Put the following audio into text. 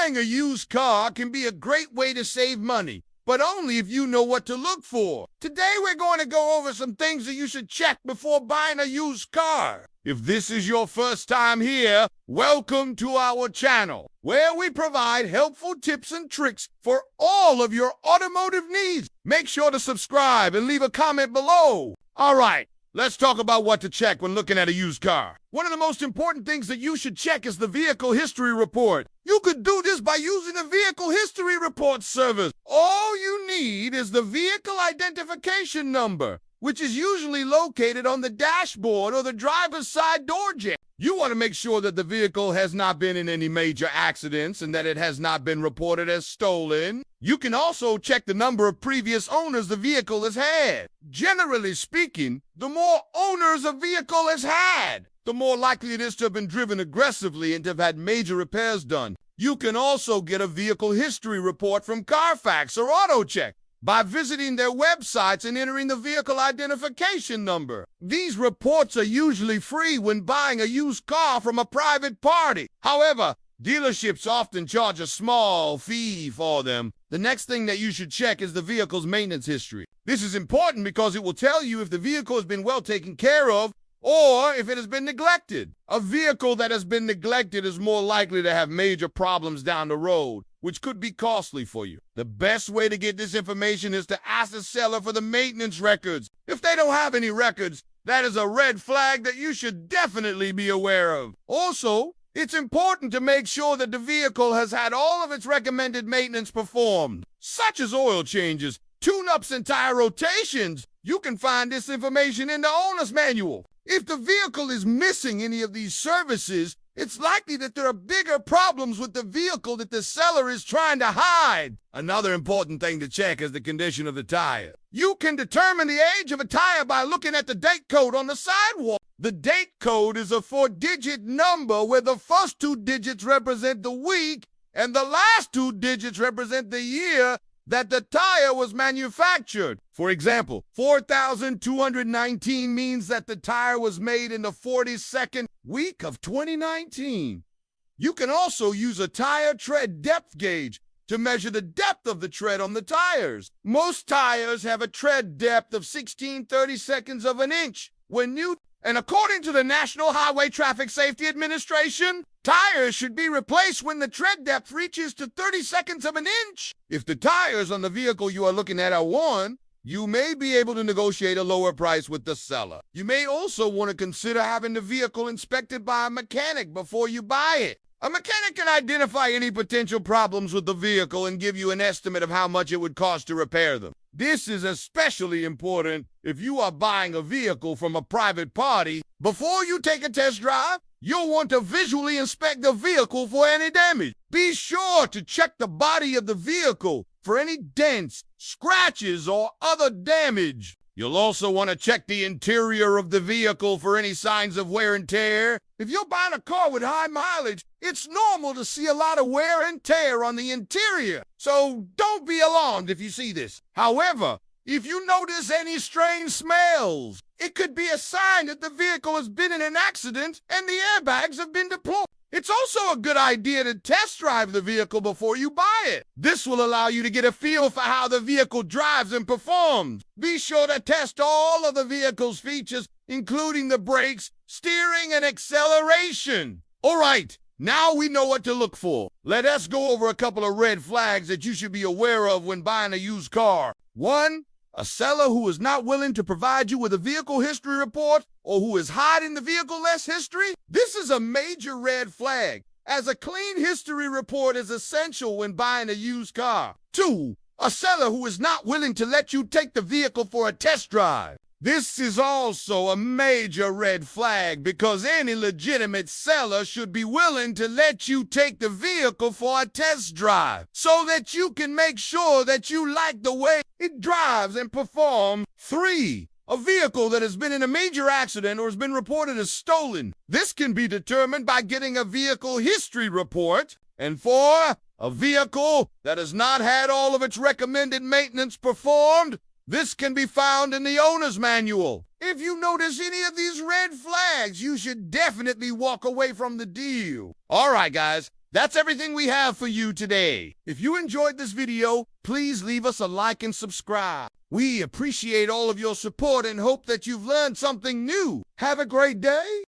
Buying a used car can be a great way to save money, but only if you know what to look for. Today we're going to go over some things that you should check before buying a used car. If this is your first time here, welcome to our channel, where we provide helpful tips and tricks for all of your automotive needs. Make sure to subscribe and leave a comment below. All right, let's talk about what to check when looking at a used car. One of the most important things that you should check is the vehicle history report. You could do this by using the vehicle history report service. All you need is the vehicle identification number, which is usually located on the dashboard or the driver's side door jamb. You want to make sure that the vehicle has not been in any major accidents and that it has not been reported as stolen. You can also check the number of previous owners the vehicle has had. Generally speaking, the more owners a vehicle has had, the more likely it is to have been driven aggressively and to have had major repairs done. You can also get a vehicle history report from Carfax or AutoCheck by visiting their websites and entering the vehicle identification number. These reports are usually free when buying a used car from a private party. However, dealerships often charge a small fee for them. The next thing that you should check is the vehicle's maintenance history. This is important because it will tell you if the vehicle has been well taken care of or if it has been neglected. A vehicle that has been neglected is more likely to have major problems down the road, which could be costly for you. The best way to get this information is to ask the seller for the maintenance records. If they don't have any records, that is a red flag that you should definitely be aware of. Also, it's important to make sure that the vehicle has had all of its recommended maintenance performed, such as oil changes, tune-ups, and tire rotations. You can find this information in the owner's manual. If the vehicle is missing any of these services, it's likely that there are bigger problems with the vehicle that the seller is trying to hide. Another important thing to check is the condition of the tire. You can determine the age of a tire by looking at the date code on the sidewall. The date code is a 4-digit number where the first 2 digits represent the week and the last 2 digits represent the year that the tire was manufactured. For example, 4,219 means that the tire was made in the 42nd week of 2019. You can also use a tire tread depth gauge to measure the depth of the tread on the tires. Most tires have a tread depth of 16/32 of an inch when new, and according to the National Highway Traffic Safety Administration, tires should be replaced when the tread depth reaches to 30/32 of an inch. If the tires on the vehicle you are looking at are worn, you may be able to negotiate a lower price with the seller. You may also want to consider having the vehicle inspected by a mechanic before you buy it. A mechanic can identify any potential problems with the vehicle and give you an estimate of how much it would cost to repair them. This is especially important if you are buying a vehicle from a private party. Before you take a test drive, you'll want to visually inspect the vehicle for any damage. Be sure to check the body of the vehicle for any dents, scratches, or other damage. You'll also want to check the interior of the vehicle for any signs of wear and tear. If you're buying a car with high mileage, it's normal to see a lot of wear and tear on the interior. So don't be alarmed if you see this. However, if you notice any strange smells, it could be a sign that the vehicle has been in an accident and the airbags have been deployed. It's also a good idea to test drive the vehicle before you buy it. This will allow you to get a feel for how the vehicle drives and performs. Be sure to test all of the vehicle's features, including the brakes, steering, and acceleration. All right, now we know what to look for. Let us go over a couple of red flags that you should be aware of when buying a used car. 1. A seller who is not willing to provide you with a vehicle history report or who is hiding the vehicle-less history. This is a major red flag, as a clean history report is essential when buying a used car. 2. A seller who is not willing to let you take the vehicle for a test drive. This is also a major red flag because any legitimate seller should be willing to let you take the vehicle for a test drive so that you can make sure that you like the way it drives and performs. 3. A vehicle that has been in a major accident or has been reported as stolen. This can be determined by getting a vehicle history report. And 4. A vehicle that has not had all of its recommended maintenance performed. This can be found in the owner's manual. If you notice any of these red flags, you should definitely walk away from the deal. All right, guys, That's everything we have for you today. If you enjoyed this video, please leave us a like and subscribe. We appreciate all of your support and hope that you've learned something new. Have a great day.